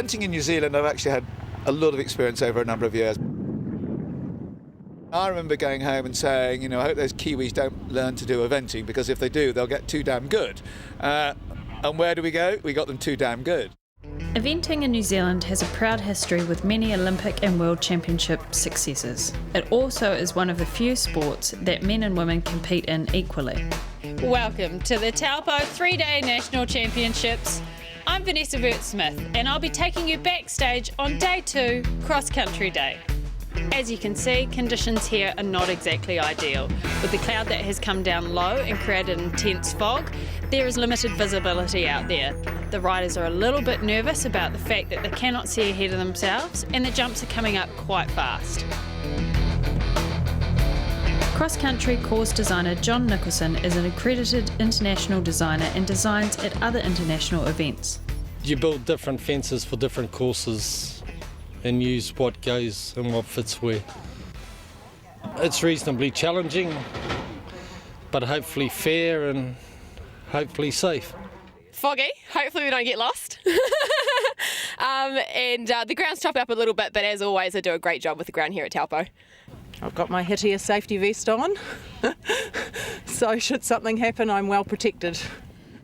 Eventing in New Zealand, I've actually had a lot of experience over a number of years. I remember going home and saying, you know, I hope those Kiwis don't learn to do eventing, because if they do, they'll get too damn good. And where do we go? We got them too damn good. Eventing in New Zealand has a proud history with many Olympic and World Championship successes. It also is one of the few sports that men and women compete in equally. Welcome to the Taupo 3-day National Championships. I'm Vanessa Vert-Smith and I'll be taking you backstage on day 2, Cross Country Day. As you can see, conditions here are not exactly ideal. With the cloud that has come down low and created intense fog, there is limited visibility out there. The riders are a little bit nervous about the fact that they cannot see ahead of themselves and the jumps are coming up quite fast. Cross-country course designer John Nicholson is an accredited international designer and designs at other international events. You build different fences for different courses and use what goes and what fits where. It's reasonably challenging, but hopefully fair and hopefully safe. Foggy, hopefully we don't get lost. The ground's chopped up a little bit, but as always I do a great job with the ground here at Taupo. I've got my Hitia safety vest on, so should something happen I'm well protected.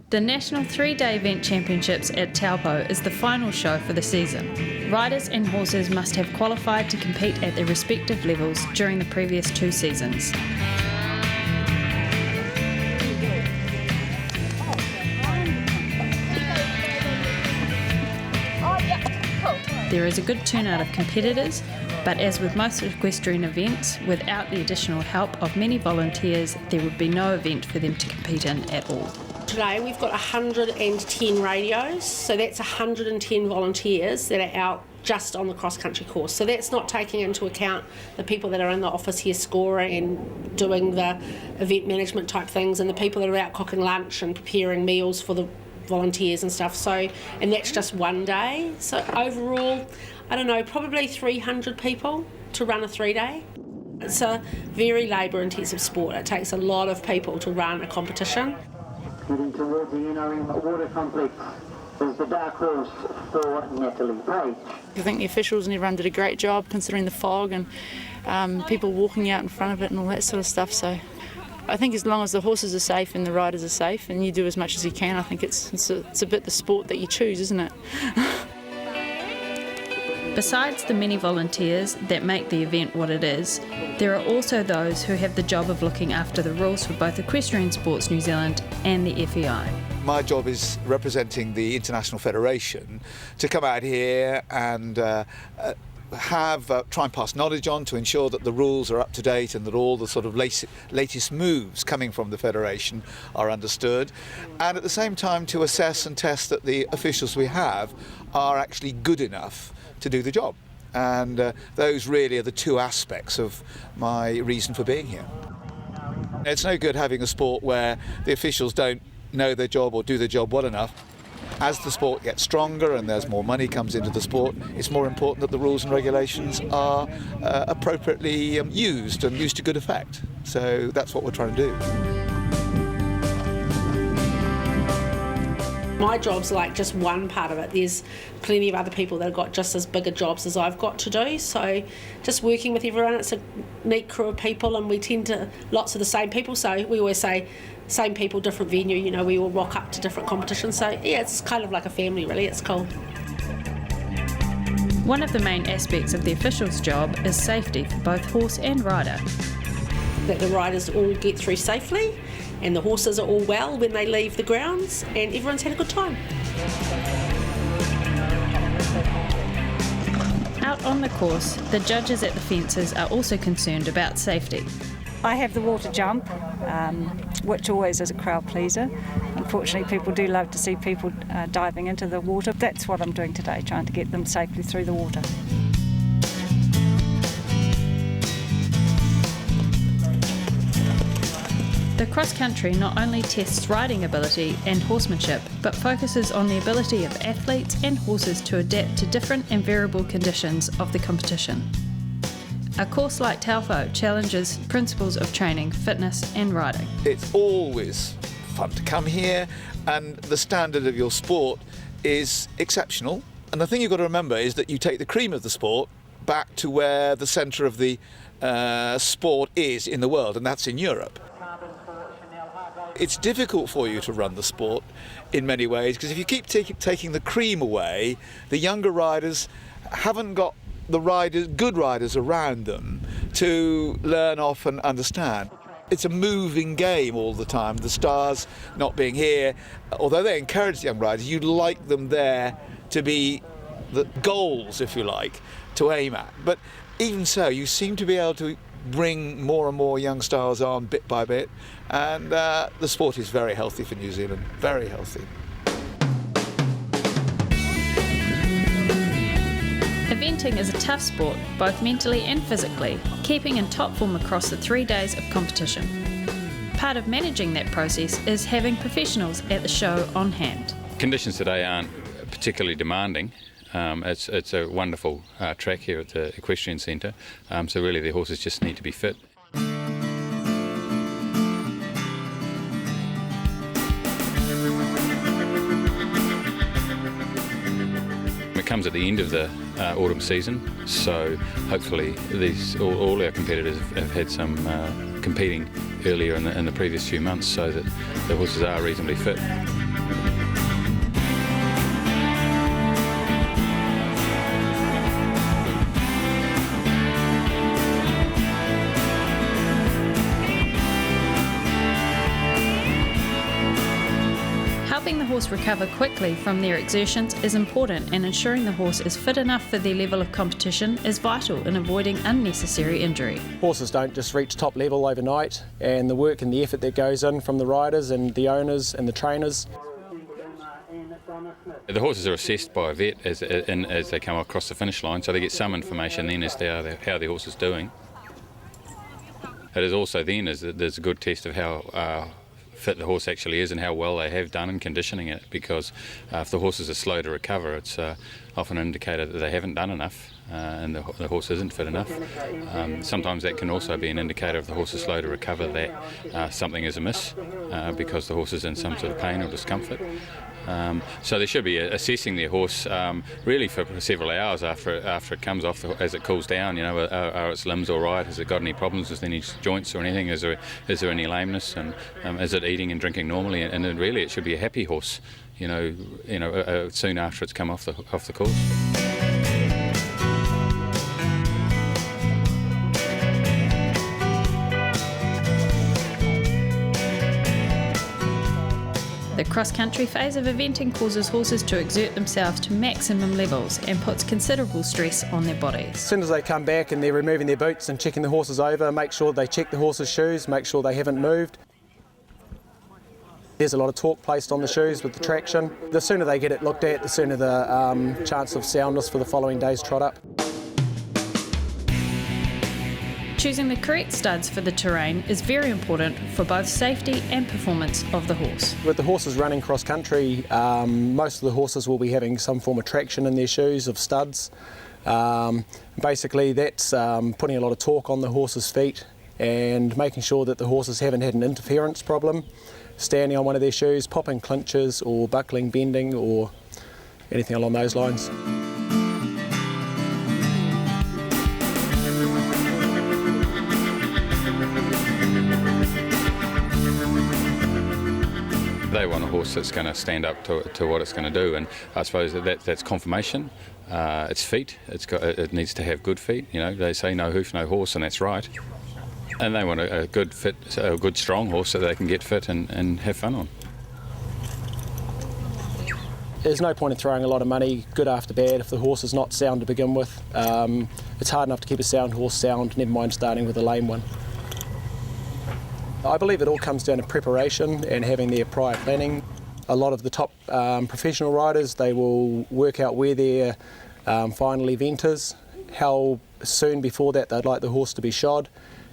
The National 3-day Event Championships at Taupo is the final show for the season. Riders and horses must have qualified to compete at their respective levels during the previous 2 seasons. There is a good turnout of competitors, but as with most equestrian events, without the additional help of many volunteers, there would be no event for them to compete in at all. Today we've got 110 radios, so that's 110 volunteers that are out just on the cross-country course. So that's not taking into account the people that are in the office here scoring and doing the event management type things, and the people that are out cooking lunch and preparing meals for the volunteers and stuff. So, and that's just one day. So overall, I don't know, probably 300 people to run a 3-day. It's a very labour-intensive sport. It takes a lot of people to run a competition. Heading towards the inner water complex is the dark horse for Natalie Page. I think the officials and everyone did a great job considering the fog and people walking out in front of it and all that sort of stuff. So I think as long as the horses are safe and the riders are safe and you do as much as you can, I think it's a bit the sport that you choose, isn't it? Besides the many volunteers that make the event what it is, there are also those who have the job of looking after the rules for both Equestrian Sports New Zealand and the FEI. My job is representing the International Federation to come out here and try and pass knowledge on to ensure that the rules are up to date and that all the sort of latest moves coming from the Federation are understood, and at the same time to assess and test that the officials we have are actually good enough to do the job. And those really are the 2 aspects of my reason for being here. It's no good having a sport where the officials don't know their job or do their job well enough. As the sport gets stronger and there's more money comes into the sport, it's more important that the rules and regulations are appropriately used and used to good effect. So that's what we're trying to do. My job's like just one part of it. There's plenty of other people that have got just as bigger jobs as I've got to do. So just working with everyone, it's a neat crew of people, and we tend to, lots of the same people. So we always say, same people, different venue, you know, we all rock up to different competitions. So yeah, it's kind of like a family really, it's cool. One of the main aspects of the official's job is safety for both horse and rider. That the riders all get through safely and the horses are all well when they leave the grounds and everyone's had a good time. Out on the course, the judges at the fences are also concerned about safety. I have the water jump, which always is a crowd pleaser. Unfortunately, people do love to see people diving into the water. That's what I'm doing today, trying to get them safely through the water. The cross-country not only tests riding ability and horsemanship, but focuses on the ability of athletes and horses to adapt to different and variable conditions of the competition. A course like Taupo challenges principles of training, fitness and riding. It's always fun to come here, and the standard of your sport is exceptional, And the thing you've got to remember is that you take the cream of the sport back to where the centre of the sport is in the world, and that's in Europe. It's difficult for you to run the sport in many ways, because if you keep taking the cream away, the younger riders haven't got the good riders around them to learn off and understand. It's a moving game all the time. The stars not being here, although they encourage the young riders, you'd like them there to be the goals, if you like, to aim at. But even so, you seem to be able to bring more and more young stars on bit by bit, and the sport is very healthy for New Zealand, very healthy. Eventing is a tough sport, both mentally and physically, keeping in top form across the 3 days of competition. Part of managing that process is having professionals at the show on hand. Conditions today aren't particularly demanding. It's a wonderful track here at the Equestrian Centre, so really the horses just need to be fit. It comes at the end of the autumn season, so hopefully all our competitors have had some competing earlier in the previous few months, so that the horses are reasonably fit. Helping the horse recover quickly from their exertions is important, and ensuring the horse is fit enough for their level of competition is vital in avoiding unnecessary injury. Horses don't just reach top level overnight, and the work and the effort that goes in from the riders and the owners and the trainers. The horses are assessed by a vet as they come across the finish line, so they get some information then as to how the horse is doing. It is also then there's a good test of how fit the horse actually is and how well they have done in conditioning it, because if the horses are slow to recover, it's often an indicator that they haven't done enough and the horse isn't fit enough. Sometimes that can also be an indicator if the horse is slow to recover that something is amiss because the horse is in some sort of pain or discomfort. So they should be assessing their horse really for several hours after it comes off, as it cools down. You know, are its limbs all right? Has it got any problems with any joints or anything? Is there any lameness? And is it eating and drinking normally? And then really, it should be a happy horse. Soon after it's come off the course. The cross-country phase of eventing causes horses to exert themselves to maximum levels and puts considerable stress on their bodies. As soon as they come back and they're removing their boots and checking the horses over, make sure they check the horses' shoes, make sure they haven't moved. There's a lot of torque placed on the shoes with the traction. The sooner they get it looked at, the sooner the chance of soundness for the following day's trot up. Choosing the correct studs for the terrain is very important for both safety and performance of the horse. With the horses running cross-country, most of the horses will be having some form of traction in their shoes of studs. Basically that's putting a lot of torque on the horse's feet and making sure that the horses haven't had an interference problem, standing on one of their shoes, popping clinches or buckling, bending or anything along those lines. They want a horse that's going to stand up to what it's going to do, and I suppose that's confirmation. Its feet, it needs to have good feet. You know, they say no hoof, no horse, and that's right. And they want a good fit, a good strong horse so they can get fit and have fun on. There's no point in throwing a lot of money, good after bad, if the horse is not sound to begin with. It's hard enough to keep a sound horse sound, never mind starting with a lame one. I believe it all comes down to preparation and having their prior planning. A lot of the top professional riders, they will work out where their final event is, how soon before that they'd like the horse to be shod,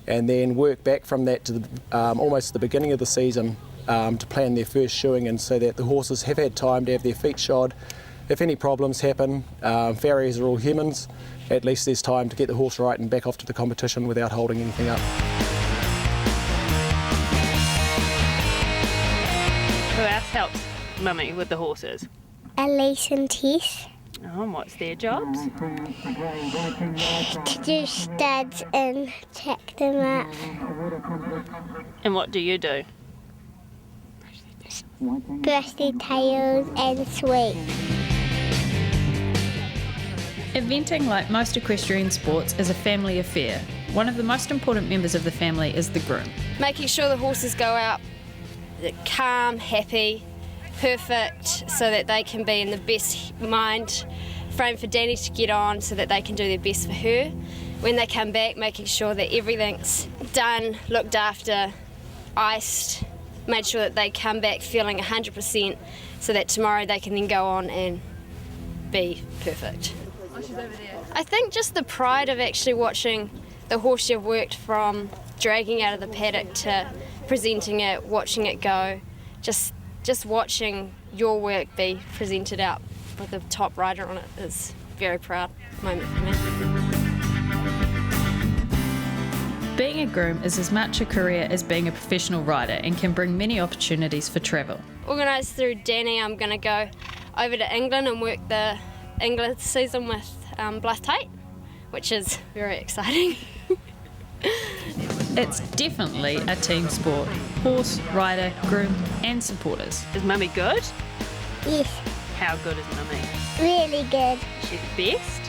and then work back from that to almost the beginning of the season to plan their first shoeing, and so that the horses have had time to have their feet shod. If any problems happen, farriers are all humans, at least there's time to get the horse right and back off to the competition without holding anything up. Who else helps Mummy with the horses? Elise and Tess. Oh, and what's their jobs? To do studs and check them up. And what do you do? Brush their tails and sweep. Eventing, like most equestrian sports, is a family affair. One of the most important members of the family is the groom. Making sure the horses go out calm, happy, perfect, so that they can be in the best mind frame for Danny to get on, so that they can do their best for her. When they come back, making sure that everything's done, looked after, iced, made sure that they come back feeling 100%, so that tomorrow they can then go on and be perfect. I think just the pride of actually watching the horse you've worked from dragging out of the paddock to presenting it, watching it go, just watching your work be presented out with the top rider on it is a very proud moment for me. Being a groom is as much a career as being a professional rider and can bring many opportunities for travel. Organised through Danny, I'm going to go over to England and work the England season with Blythe Tate, which is very exciting. It's definitely a team sport. Horse, rider, groom and supporters. Is Mummy good? Yes, How good is Mummy? really good. She's the best?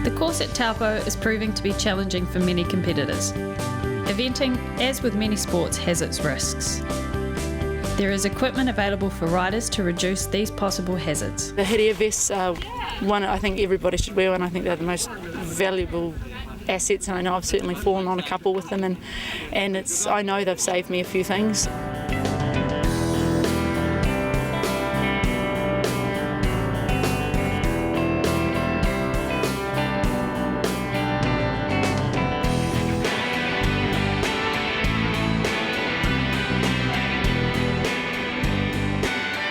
The course at Taupo is proving to be challenging for many competitors. Eventing, as with many sports, has its risks. There is equipment available for riders to reduce these possible hazards. The head air vests are one I think everybody should wear, and I think they're the most valuable assets, and I know I've certainly fallen on a couple with them, and I know they've saved me a few things.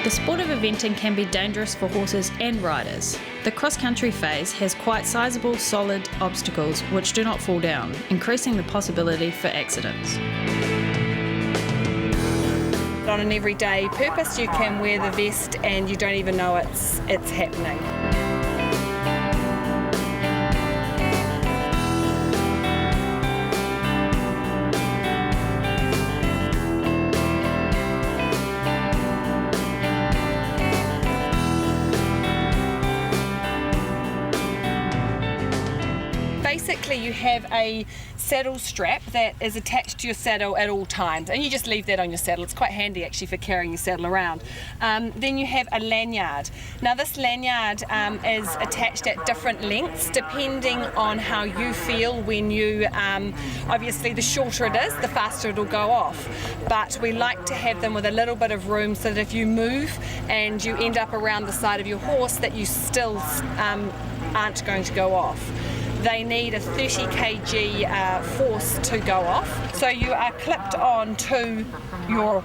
The sport of eventing can be dangerous for horses and riders. The cross-country phase has quite sizable, solid obstacles which do not fall down, increasing the possibility for accidents. On an everyday purpose, you can wear the vest and you don't even know it's happening. Basically, you have a saddle strap that is attached to your saddle at all times, and you just leave that on your saddle. It's quite handy actually for carrying your saddle around. Then you have a lanyard. Now this lanyard is attached at different lengths depending on how you feel when you, obviously the shorter it is, the faster it'll go off. But we like to have them with a little bit of room so that if you move and you end up around the side of your horse, that you still aren't going to go off. They need a 30 kg force to go off. So you are clipped on to your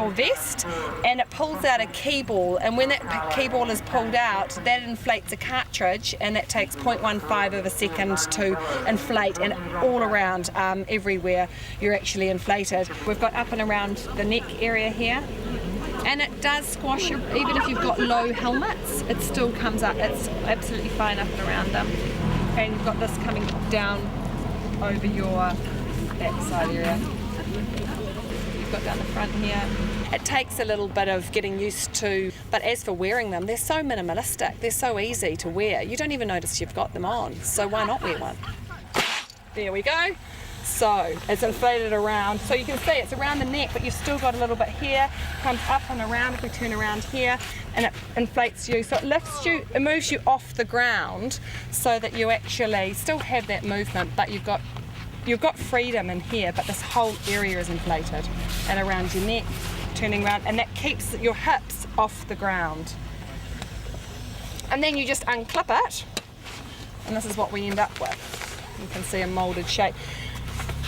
vest, and it pulls out a key ball, and when that key ball is pulled out, that inflates a cartridge, and that takes 0.15 of a second to inflate, and all around everywhere you're actually inflated. We've got up and around the neck area here, and it does squash, even if you've got low helmets, it still comes up. It's absolutely fine up and around them. And you've got this coming down over your backside area. You've got down the front here. It takes a little bit of getting used to, but as for wearing them, they're so minimalistic. They're so easy to wear. You don't even notice you've got them on, so why not wear one? There we go. So it's inflated around. So you can see it's around the neck, but you've still got a little bit here. Comes up and around if we turn around here, and it inflates you. So it lifts you, it moves you off the ground so that you actually still have that movement, but you've got freedom in here, but this whole area is inflated and around your neck, turning around, and that keeps your hips off the ground. And then you just unclip it, and this is what we end up with. You can see a moulded shape.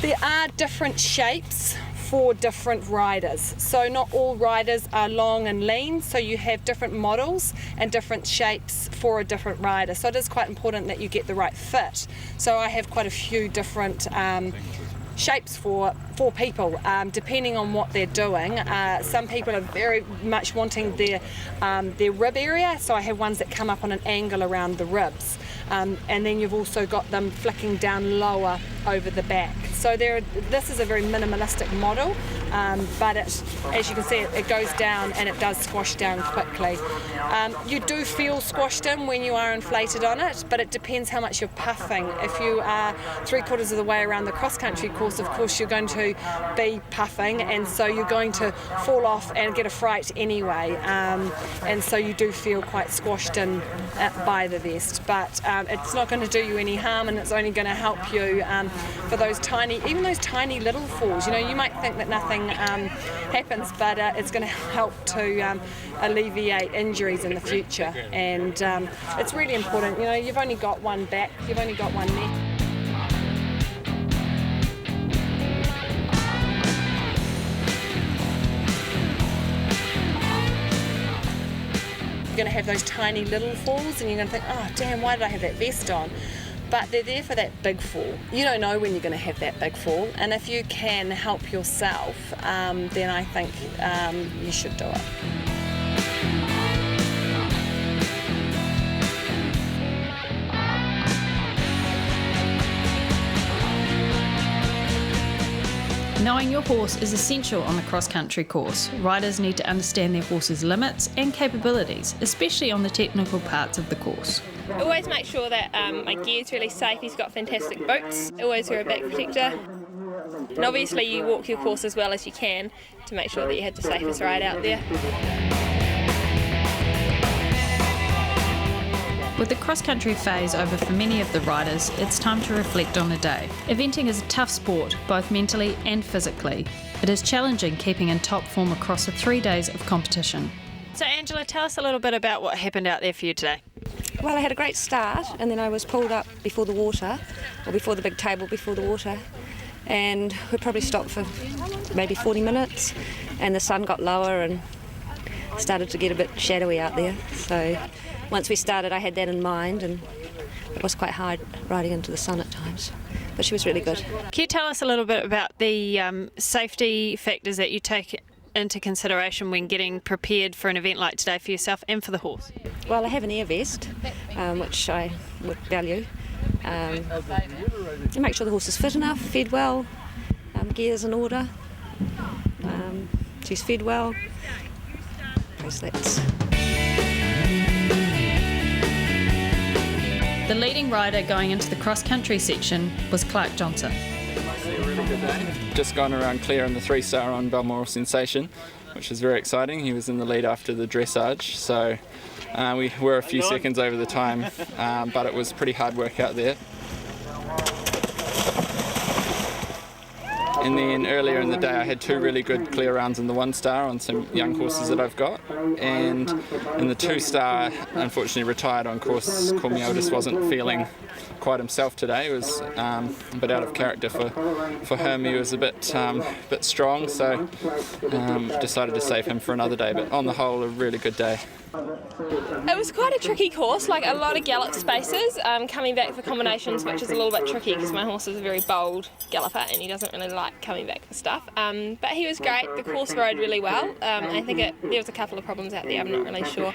There are different shapes for different riders. So not all riders are long and lean, so you have different models and different shapes for a different rider. So it is quite important that you get the right fit. So I have quite a few different shapes for people, depending on what they're doing. Some people are very much wanting their rib area, so I have ones that come up on an angle around the ribs. And then you've also got them flicking down lower over the back. So this is a very minimalistic model, but as you can see, it goes down and it does squash down quickly. You do feel squashed in when you are inflated on it, but it depends how much you're puffing. If you are 3/4 of the way around the cross-country course, of course you're going to be puffing, and so you're going to fall off and get a fright anyway. And so you do feel quite squashed in by the vest, but it's not going to do you any harm, and it's only going to help you for those even those tiny little falls. You know, you might think that nothing happens, but it's going to help to alleviate injuries in the future. And it's really important. You know, you've only got one back, you've only got one neck. You're going to have those tiny little falls, and you're going to think, oh damn, why did I have that vest on? But they're there for that big fall. You don't know when you're going to have that big fall, and if you can help yourself, then I think you should do it. Knowing your horse is essential on the cross-country course. Riders need to understand their horse's limits and capabilities, especially on the technical parts of the course. Always make sure that my gear's really safe. He's got fantastic boots. Always wear a back protector. And obviously you walk your course as well as you can to make sure that you had the safest ride out there. With the cross-country phase over for many of the riders, it's time to reflect on the day. Eventing is a tough sport, both mentally and physically. It is challenging keeping in top form across the 3 days of competition. So Angela, tell us a little bit about what happened out there for you today. Well, I had a great start, and then I was pulled up before the water, or before the big table before the water, and we probably stopped for maybe 40 minutes, and the sun got lower and started to get a bit shadowy out there. So once we started, I had that in mind, and it was quite hard riding into the sun at times, but she was really good. Can you tell us a little bit about the safety factors that you take into consideration when getting prepared for an event like today for yourself and for the horse? Well, I have an air vest, which I would value. And make sure the horse is fit enough, fed well, gear's in order, she's fed well, bracelets. The leading rider going into the cross-country section was Clark Johnson. Just gone around clear in the 3-star on Balmoral Sensation, which is very exciting. He was in the lead after the dressage, so we were a few seconds over the time, but it was pretty hard work out there. And then earlier in the day I had 2 really good clear rounds in the 1-star on some young horses that I've got, and in the 2-star unfortunately retired on course Cormier just wasn't feeling quite himself today. It was a bit out of character for him. He was a bit strong, so decided to save him for another day, but on the whole a really good day. It was quite a tricky course, like a lot of gallop spaces, coming back for combinations, which is a little bit tricky because my horse is a very bold galloper and he doesn't really like coming back for stuff. But he was great, the course rode really well. I think there was a couple of problems out there, I'm not really sure.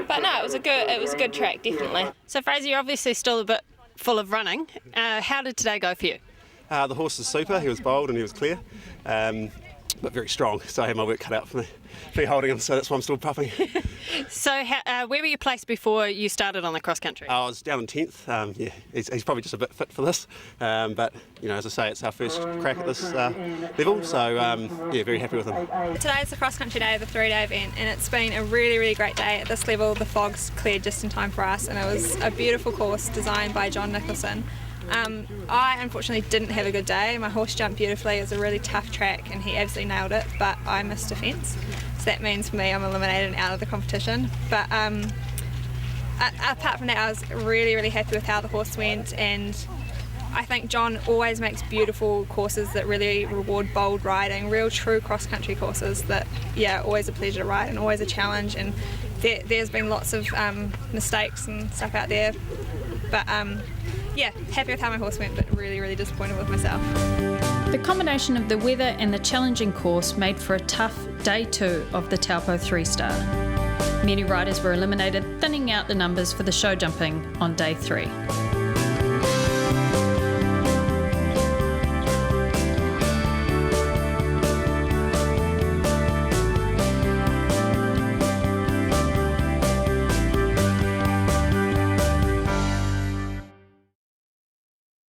But no, it was a good track, definitely. So Fraser, you're obviously still a bit full of running. How did today go for you? The horse is super, he was bold and he was clear. The but very strong. So I had my work cut out for me holding him, so that's why I'm still puffing. So where were you placed before you started on the cross country? I was down in 10th. Yeah, he's probably just a bit fit for this, but as I say, it's our first crack at this level, so yeah, very happy with him. Today is the cross country day of the 3-day event, and it's been a really, really great day at this level. The fog's cleared just in time for us, and it was a beautiful course designed by John Nicholson. I unfortunately didn't have a good day. My horse jumped beautifully. It was a really tough track and he absolutely nailed it, but I missed a fence. So that means for me I'm eliminated and out of the competition. But apart from that, I was really, really happy with how the horse went, and I think John always makes beautiful courses that really reward bold riding, real true cross-country courses that, yeah, always a pleasure to ride and always a challenge. And there's been lots of mistakes and stuff out there, but yeah, happy with how my horse went, but really, really disappointed with myself. The combination of the weather and the challenging course made for a tough day 2 of the Taupo 3-star. Many riders were eliminated, thinning out the numbers for the show jumping on day 3.